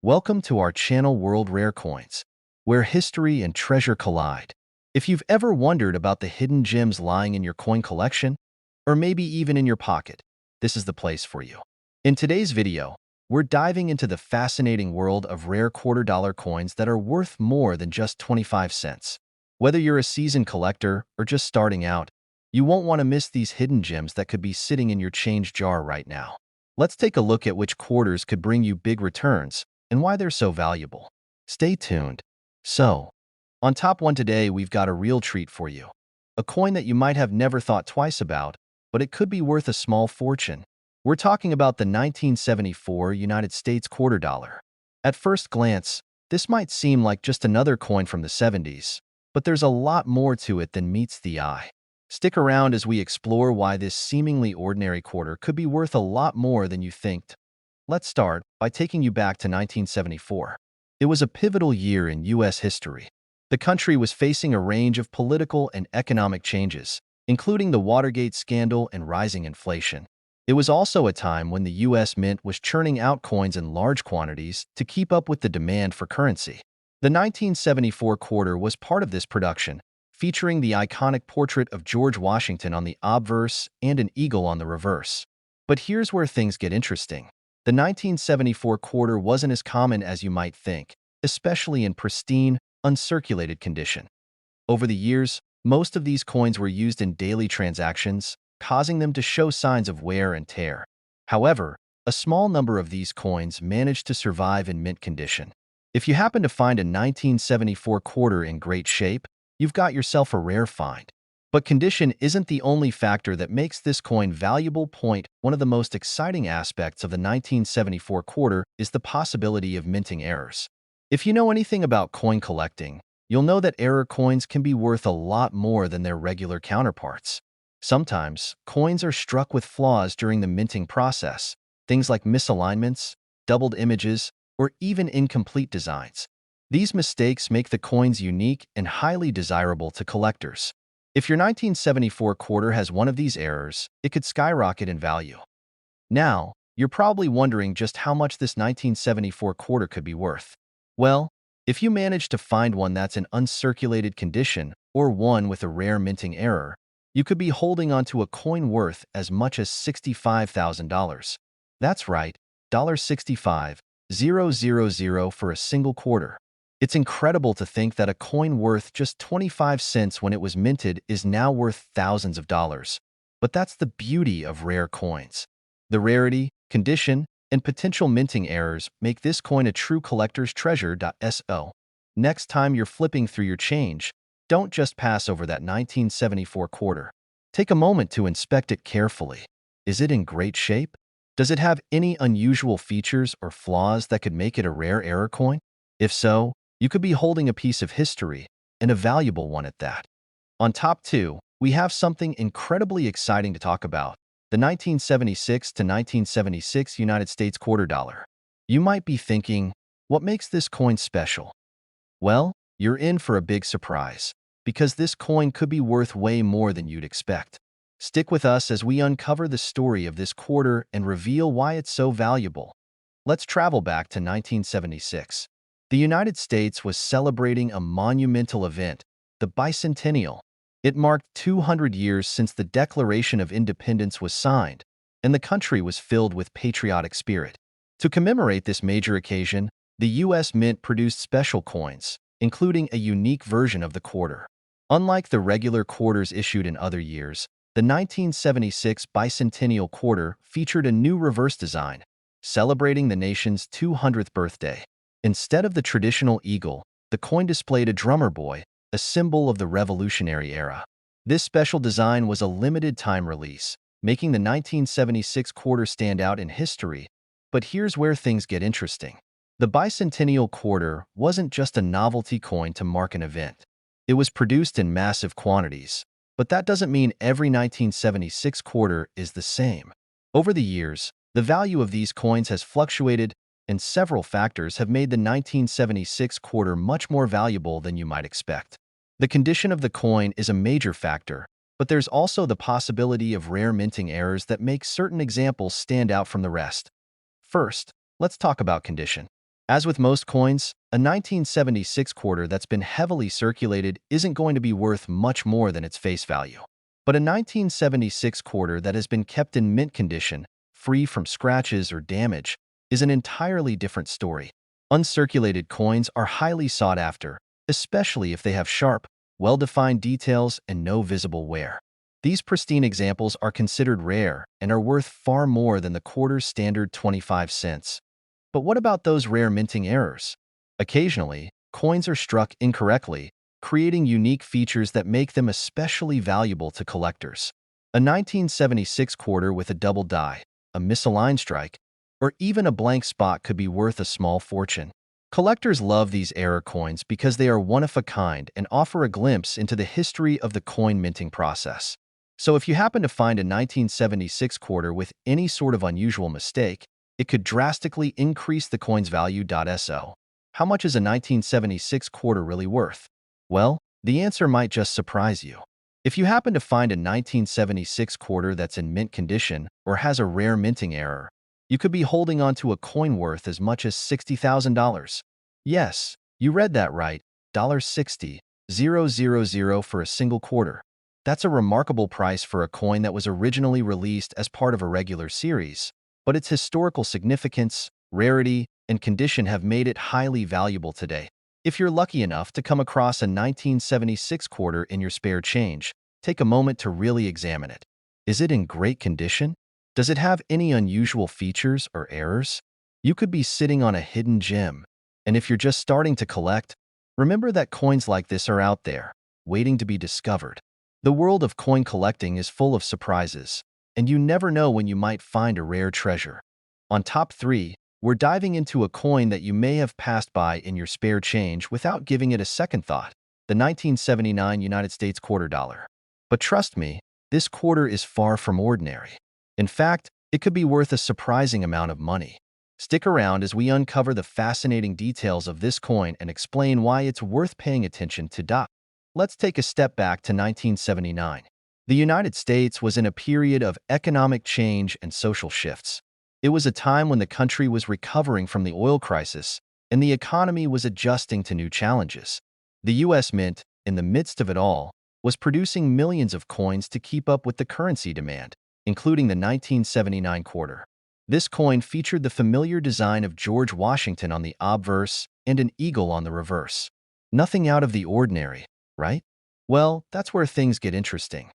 Welcome to our channel World Rare Coins, where history and treasure collide. If you've ever wondered about the hidden gems lying in your coin collection, or maybe even in your pocket, this is the place for you. In today's video, we're diving into the fascinating world of rare quarter-dollar coins that are worth more than just 25 cents. Whether you're a seasoned collector or just starting out, you won't want to miss these hidden gems that could be sitting in your change jar right now. Let's take a look at which quarters could bring you big returns and why they're so valuable. Stay tuned. So, on top one today, we've got a real treat for you. A coin that you might have never thought twice about, but it could be worth a small fortune. We're talking about the 1974 United States quarter dollar. At first glance, this might seem like just another coin from the 70s, but there's a lot more to it than meets the eye. Stick around as we explore why this seemingly ordinary quarter could be worth a lot more than you think. Let's start by taking you back to 1974. It was a pivotal year in U.S. history. The country was facing a range of political and economic changes, including the Watergate scandal and rising inflation. It was also a time when the U.S. Mint was churning out coins in large quantities to keep up with the demand for currency. The 1974 quarter was part of this production, featuring the iconic portrait of George Washington on the obverse and an eagle on the reverse. But here's where things get interesting. The 1974 quarter wasn't as common as you might think, especially in pristine, uncirculated condition. Over the years, most of these coins were used in daily transactions, causing them to show signs of wear and tear. However, a small number of these coins managed to survive in mint condition. If you happen to find a 1974 quarter in great shape, you've got yourself a rare find. But condition isn't the only factor that makes this coin valuable. One of the most exciting aspects of the 1974 quarter is the possibility of minting errors. If you know anything about coin collecting, you'll know that error coins can be worth a lot more than their regular counterparts. Sometimes, coins are struck with flaws during the minting process, things like misalignments, doubled images, or even incomplete designs. These mistakes make the coins unique and highly desirable to collectors. If your 1974 quarter has one of these errors, it could skyrocket in value. Now, you're probably wondering just how much this 1974 quarter could be worth. Well, if you manage to find one that's in uncirculated condition or one with a rare minting error, you could be holding onto a coin worth as much as $65,000. That's right, $65,000 for a single quarter. It's incredible to think that a coin worth just 25 cents when it was minted is now worth thousands of dollars. But that's the beauty of rare coins. The rarity, condition, and potential minting errors make this coin a true collector's treasure. So, next time you're flipping through your change, don't just pass over that 1974 quarter. Take a moment to inspect it carefully. Is it in great shape? Does it have any unusual features or flaws that could make it a rare error coin? If so, you could be holding a piece of history, and a valuable one at that. On top two, we have something incredibly exciting to talk about, the 1976 to 1976 United States quarter dollar. You might be thinking, what makes this coin special? Well, you're in for a big surprise, because this coin could be worth way more than you'd expect. Stick with us as we uncover the story of this quarter and reveal why it's so valuable. Let's travel back to 1976. The United States was celebrating a monumental event, the bicentennial. It marked 200 years since the Declaration of Independence was signed, and the country was filled with patriotic spirit. To commemorate this major occasion, the U.S. Mint produced special coins, including a unique version of the quarter. Unlike the regular quarters issued in other years, the 1976 bicentennial quarter featured a new reverse design, celebrating the nation's 200th birthday. Instead of the traditional eagle, the coin displayed a drummer boy, a symbol of the Revolutionary era. This special design was a limited-time release, making the 1976 quarter stand out in history. But here's where things get interesting. The bicentennial quarter wasn't just a novelty coin to mark an event. It was produced in massive quantities, but that doesn't mean every 1976 quarter is the same. Over the years, the value of these coins has fluctuated, and several factors have made the 1976 quarter much more valuable than you might expect. The condition of the coin is a major factor, but there's also the possibility of rare minting errors that make certain examples stand out from the rest. First, let's talk about condition. As with most coins, a 1976 quarter that's been heavily circulated isn't going to be worth much more than its face value. But a 1976 quarter that has been kept in mint condition, free from scratches or damage, is an entirely different story. Uncirculated coins are highly sought after, especially if they have sharp, well-defined details and no visible wear. These pristine examples are considered rare and are worth far more than the quarter's standard 25 cents. But what about those rare minting errors? Occasionally, coins are struck incorrectly, creating unique features that make them especially valuable to collectors. A 1976 quarter with a double die, a misaligned strike, or even a blank spot could be worth a small fortune. Collectors love these error coins because they are one of a kind and offer a glimpse into the history of the coin minting process. So if you happen to find a 1976 quarter with any sort of unusual mistake, it could drastically increase the coin's value. So, how much is a 1976 quarter really worth? Well, the answer might just surprise you. If you happen to find a 1976 quarter that's in mint condition or has a rare minting error, you could be holding on to a coin worth as much as $60,000. Yes, you read that right, $60,000 for a single quarter. That's a remarkable price for a coin that was originally released as part of a regular series, but its historical significance, rarity, and condition have made it highly valuable today. If you're lucky enough to come across a 1976 quarter in your spare change, take a moment to really examine it. Is it in great condition? Does it have any unusual features or errors? You could be sitting on a hidden gem. And if you're just starting to collect, remember that coins like this are out there, waiting to be discovered. The world of coin collecting is full of surprises, and you never know when you might find a rare treasure. On top 3, we're diving into a coin that you may have passed by in your spare change without giving it a second thought, the 1979 United States quarter dollar. But trust me, this quarter is far from ordinary. In fact, it could be worth a surprising amount of money. Stick around as we uncover the fascinating details of this coin and explain why it's worth paying attention to. Let's take a step back to 1979. The United States was in a period of economic change and social shifts. It was a time when the country was recovering from the oil crisis and the economy was adjusting to new challenges. The U.S. Mint, in the midst of it all, was producing millions of coins to keep up with the currency demand, including the 1979 quarter. This coin featured the familiar design of George Washington on the obverse and an eagle on the reverse. Nothing out of the ordinary, right? Well, that's where things get interesting.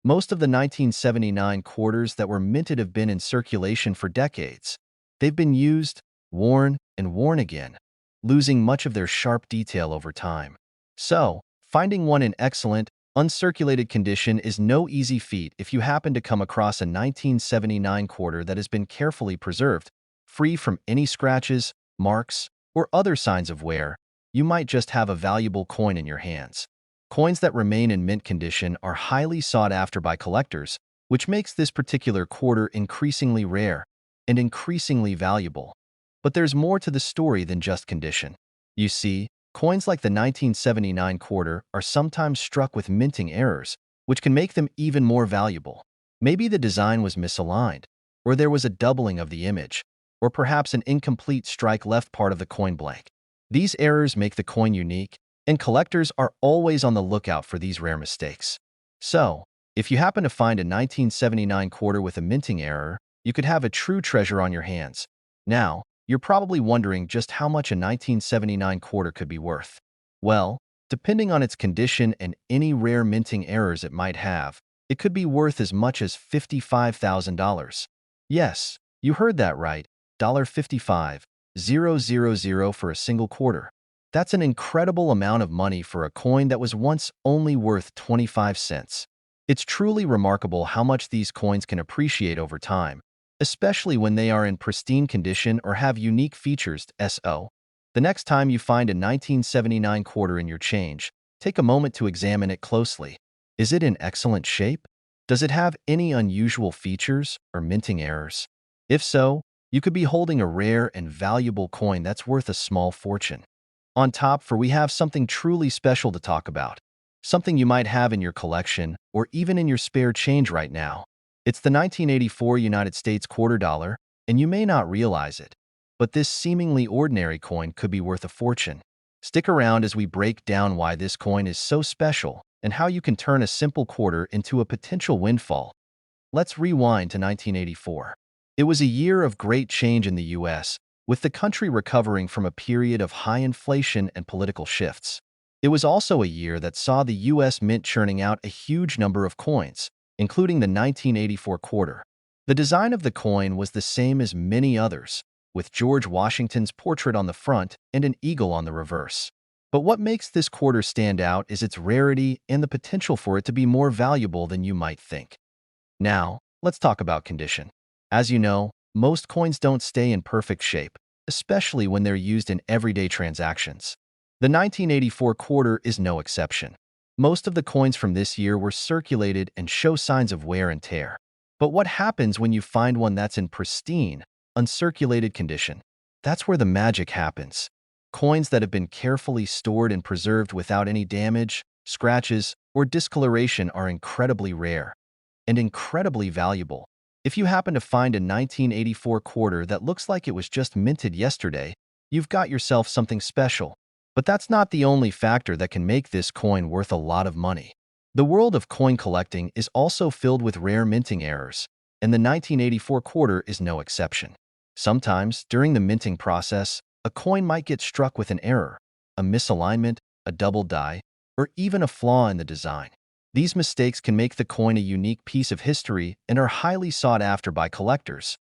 Most of the 1979 quarters that were minted have been in circulation for decades. They've been used, worn, and worn again, losing much of their sharp detail over time. So, finding one in excellent, uncirculated condition is no easy feat. If you happen to come across a 1979 quarter that has been carefully preserved, free from any scratches, marks, or other signs of wear, you might just have a valuable coin in your hands. Coins that remain in mint condition are highly sought after by collectors, which makes this particular quarter increasingly rare and increasingly valuable. But there's more to the story than just condition. You see, coins like the 1979 quarter are sometimes struck with minting errors, which can make them even more valuable. Maybe the design was misaligned, or there was a doubling of the image, or perhaps an incomplete strike left part of the coin blank. These errors make the coin unique, and collectors are always on the lookout for these rare mistakes. So, if you happen to find a 1979 quarter with a minting error, you could have a true treasure on your hands. Now, you're probably wondering just how much a 1979 quarter could be worth. Well, depending on its condition and any rare minting errors it might have, it could be worth as much as $55,000. Yes, you heard that right, $55,000 for a single quarter. That's an incredible amount of money for a coin that was once only worth 25 cents. It's truly remarkable how much these coins can appreciate over time, especially when they are in pristine condition or have unique features. So, the next time you find a 1979 quarter in your change, take a moment to examine it closely. Is it in excellent shape? Does it have any unusual features or minting errors? If so, you could be holding a rare and valuable coin that's worth a small fortune. On top, we have something truly special to talk about. Something you might have in your collection or even in your spare change right now. It's the 1984 United States quarter dollar, and you may not realize it. but this seemingly ordinary coin could be worth a fortune. Stick around as we break down why this coin is so special and how you can turn a simple quarter into a potential windfall. Let's rewind to 1984. It was a year of great change in the US, with the country recovering from a period of high inflation and political shifts. It was also a year that saw the US Mint churning out a huge number of coins, including the 1984 quarter. The design of the coin was the same as many others, with George Washington's portrait on the front and an eagle on the reverse. But what makes this quarter stand out is its rarity and the potential for it to be more valuable than you might think. Now, let's talk about condition. As you know, most coins don't stay in perfect shape, especially when they're used in everyday transactions. The 1984 quarter is no exception. Most of the coins from this year were circulated and show signs of wear and tear. But what happens when you find one that's in pristine, uncirculated condition? That's where the magic happens. Coins that have been carefully stored and preserved without any damage, scratches, or discoloration are incredibly rare and incredibly valuable. If you happen to find a 1984 quarter that looks like it was just minted yesterday, you've got yourself something special. But that's not the only factor that can make this coin worth a lot of money. The world of coin collecting is also filled with rare minting errors, and the 1984 quarter is no exception. Sometimes, during the minting process, a coin might get struck with an error, a misalignment, a double die, or even a flaw in the design. These mistakes can make the coin a unique piece of history and are highly sought after by collectors.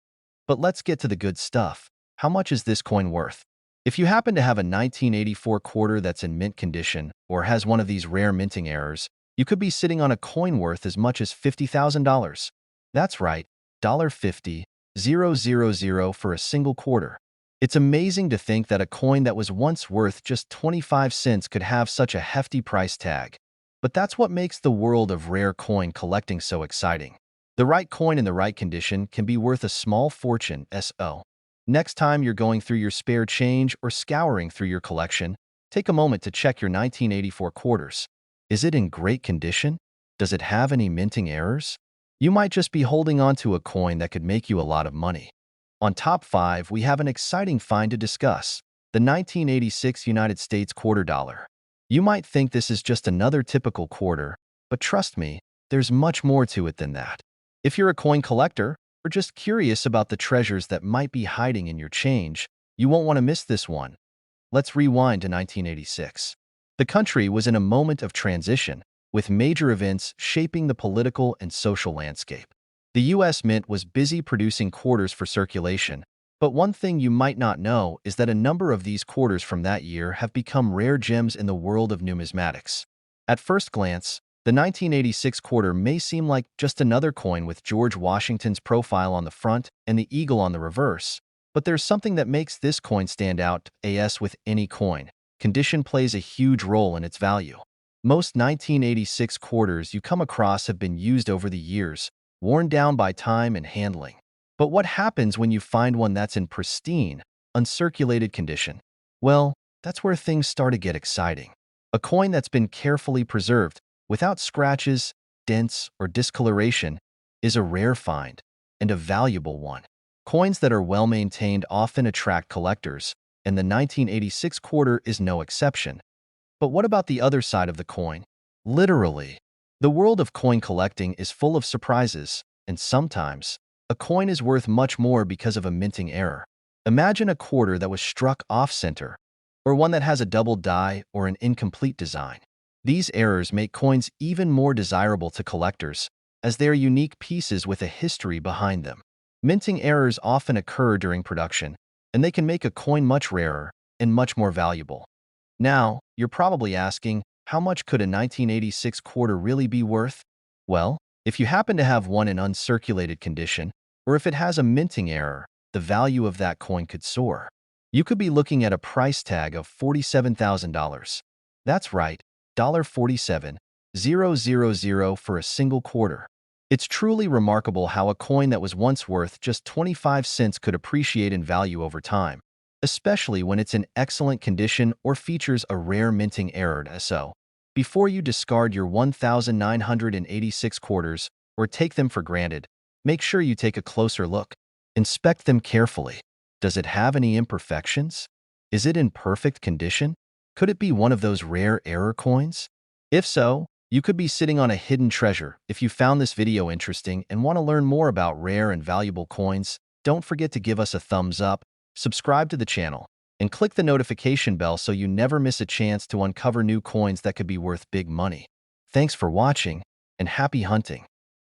But let's get to the good stuff. How much is this coin worth? If you happen to have a 1984 quarter that's in mint condition or has one of these rare minting errors, you could be sitting on a coin worth as much as $50,000. That's right, $50,000 for a single quarter. It's amazing to think that a coin that was once worth just 25 cents could have such a hefty price tag. But that's what makes the world of rare coin collecting so exciting. The right coin in the right condition can be worth a small fortune, so. Next time you're going through your spare change or scouring through your collection, take a moment to check your 1984 quarters. Is it in great condition? Does it have any minting errors? You might just be holding on to a coin that could make you a lot of money. On Top 5, we have an exciting find to discuss, the 1986 United States quarter dollar. You might think this is just another typical quarter, but trust me, there's much more to it than that. If you're a coin collector or just curious about the treasures that might be hiding in your change, you won't want to miss this one. Let's rewind to 1986. The country was in a moment of transition, with major events shaping the political and social landscape. The U.S. Mint was busy producing quarters for circulation, but one thing you might not know is that a number of these quarters from that year have become rare gems in the world of numismatics. At first glance, the 1986 quarter may seem like just another coin with George Washington's profile on the front and the eagle on the reverse, but there's something that makes this coin stand out, as with any coin. Condition plays a huge role in its value. Most 1986 quarters you come across have been used over the years, worn down by time and handling. But what happens when you find one that's in pristine, uncirculated condition? Well, that's where things start to get exciting. A coin that's been carefully preserved, without scratches, dents, or discoloration, is a rare find, and a valuable one. Coins that are well-maintained often attract collectors, and the 1986 quarter is no exception. But what about the other side of the coin? Literally. The world of coin collecting is full of surprises, and sometimes, a coin is worth much more because of a minting error. Imagine a quarter that was struck off-center, or one that has a double die or an incomplete design. These errors make coins even more desirable to collectors, as they are unique pieces with a history behind them. Minting errors often occur during production, and they can make a coin much rarer and much more valuable. Now, you're probably asking, how much could a 1986 quarter really be worth? Well, if you happen to have one in uncirculated condition, or if it has a minting error, the value of that coin could soar. You could be looking at a price tag of $47,000. That's right, $47,000 for a single quarter. It's truly remarkable how a coin that was once worth just 25 cents could appreciate in value over time, especially when it's in excellent condition or features a rare minting error. So, before you discard your 1,986 quarters or take them for granted, make sure you take a closer look. Inspect them carefully. Does it have any imperfections? Is it in perfect condition? Could it be one of those rare error coins? If so, you could be sitting on a hidden treasure. If you found this video interesting and want to learn more about rare and valuable coins, don't forget to give us a thumbs up, subscribe to the channel, and click the notification bell so you never miss a chance to uncover new coins that could be worth big money. Thanks for watching, and happy hunting!